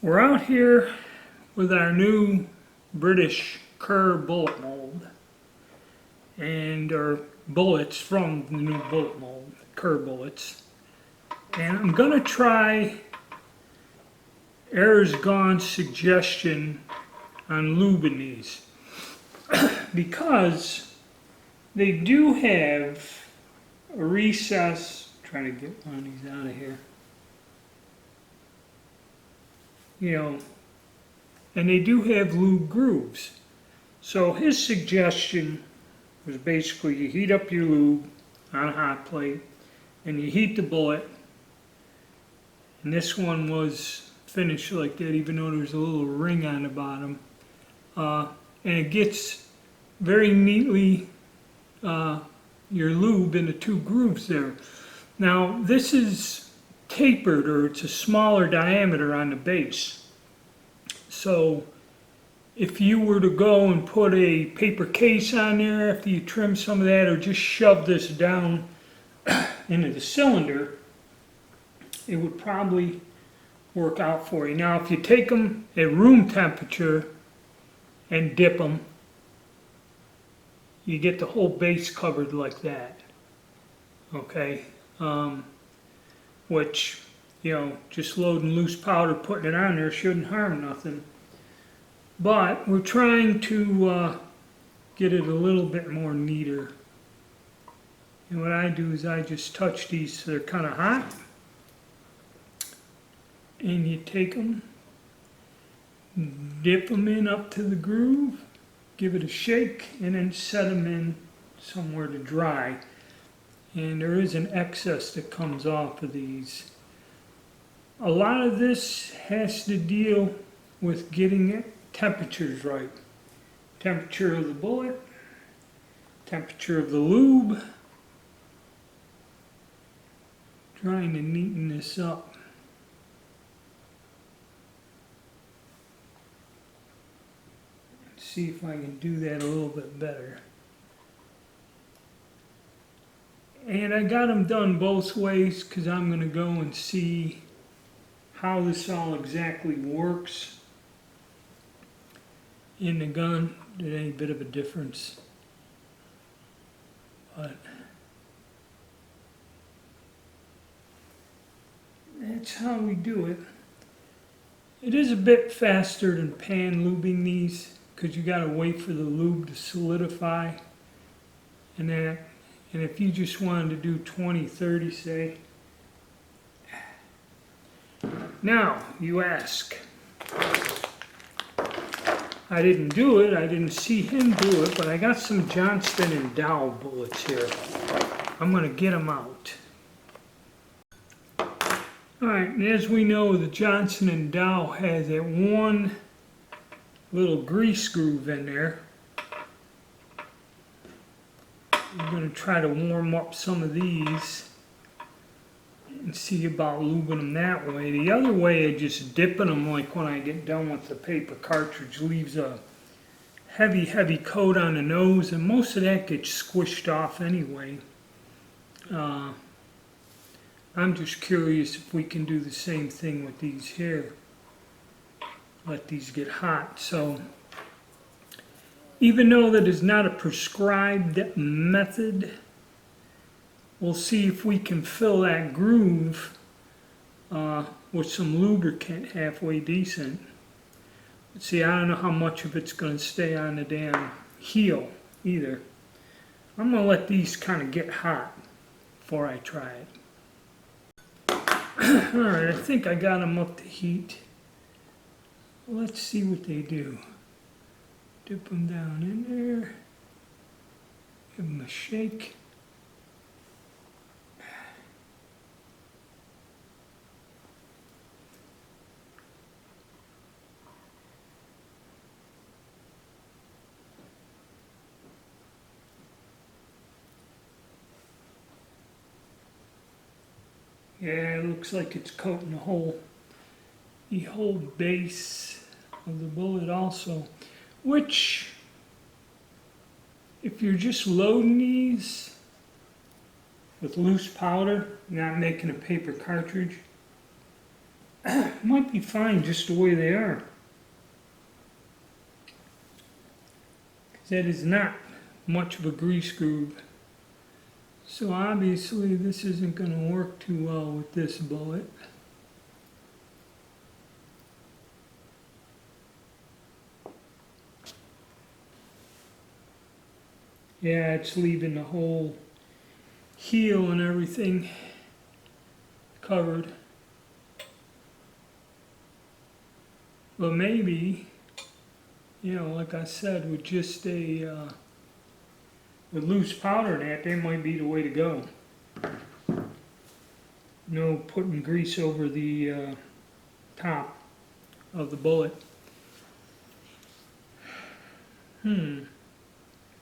We're out here with our new British Kerr bullet mold, and our bullets from the new bullet mold, Kerr bullets. And I'm gonna try Error's Gone's suggestion on lubing these because they do have a recess. Trying to get one of these out of here. You know, and they do have lube grooves. So his suggestion was basically you heat up your lube on a hot plate and you heat the bullet. And this one was finished like that, even though there's a little ring on the bottom. And it gets very neatly your lube into two grooves there. Now this is tapered, or it's a smaller diameter on the base. So if you were to go and put a paper case on there after you trim some of that, or just shove this down into the cylinder, it would probably work out for you. Now if you take them at room temperature and dip them, you get the whole base covered like that. Okay, which, you know, just loading loose powder, putting it on there shouldn't harm nothing. But we're trying to get it a little bit more neater. And what I do is I just touch these so they're kind of hot. And you take them, dip them in up to the groove, give it a shake, and then set them in somewhere to dry. And there is an excess that comes off of these. A lot of this has to deal with getting temperatures right. Temperature of the bullet, temperature of the lube. Trying to neaten this up. See if I can do that a little bit better. And I got them done both ways because I'm going to go and see how this all exactly works in the gun. Did any bit of a difference? But that's how we do it. It is a bit faster than pan lubing these because you got to wait for the lube to solidify and that. And if you just wanted to do 20, 30, say. Now, you ask. I didn't do it, I didn't see him do it, but I got some Johnston & Dow bullets here. I'm going to get them out. Alright, and as we know, the Johnson & Dow has that one little grease groove in there. I'm going to try to warm up some of these and see about lubing them that way. The other way of just dipping them, like when I get done with the paper cartridge, leaves a heavy coat on the nose, and most of that gets squished off anyway. I'm just curious if we can do the same thing with these here. Let these get hot. So even though that is not a prescribed method, we'll see if we can fill that groove with some lubricant halfway decent. But see, I don't know how much of it's going to stay on the damn heel either. I'm going to let these kind of get hot before I try it. Alright, I think I got them up to heat. Let's see what they do. Dip them down in there. Give them a shake. Yeah, it looks like it's coating the whole base of the bullet also. Which, if you're just loading these with loose powder, not making a paper cartridge, might be fine just the way they are. 'Cause that is not much of a grease groove. So obviously this isn't going to work too well with this bullet. Yeah, it's leaving the whole heel and everything covered. But maybe, like I said, with just with loose powder in that might be the way to go. No putting grease over the top of the bullet.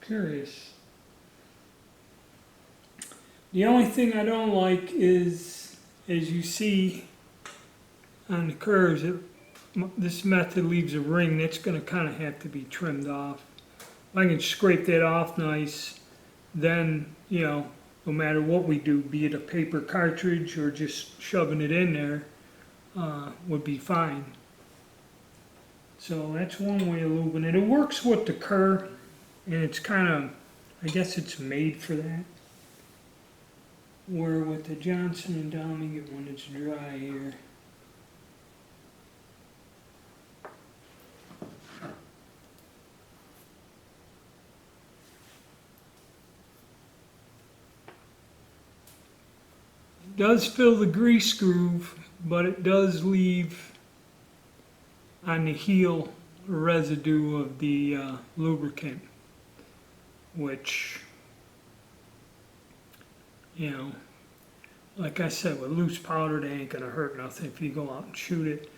Curious. The only thing I don't like is, as you see on the curves, this method leaves a ring that's going to kind of have to be trimmed off. If I can scrape that off nice, then, no matter what we do, be it a paper cartridge or just shoving it in there, would be fine. So that's one way of lubing it. It works with the Kerr, and it's kind of, I guess it's made for that. Where with the Johnson & Down, let me get one that's dry here. It does fill the grease groove, but it does leave on the heel a residue of the lubricant, which, like I said, with loose powder, they ain't gonna hurt nothing if you go out and shoot it.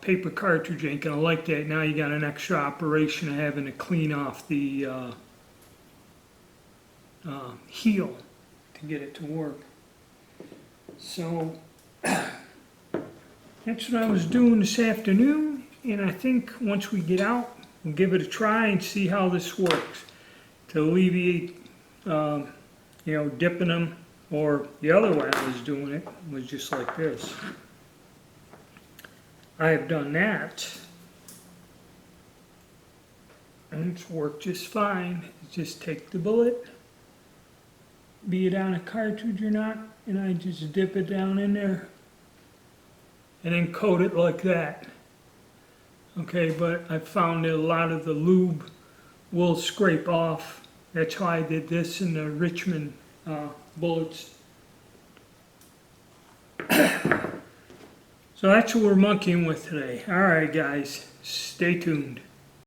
Paper cartridge ain't gonna like that. Now you got an extra operation of having to clean off the heel to get it to work. So that's what I was doing this afternoon, and I think once we get out, we'll give it a try and see how this works to alleviate, dipping them, or the other way I was doing it was just like this. I have done that, and it's worked just fine. Just take the bullet, be it on a cartridge or not, and I just dip it down in there and then coat it like that. Okay, but I found that a lot of the lube will scrape off. That's why I did this in the Richmond bullets. So that's what we're monkeying with today. All right, guys, stay tuned.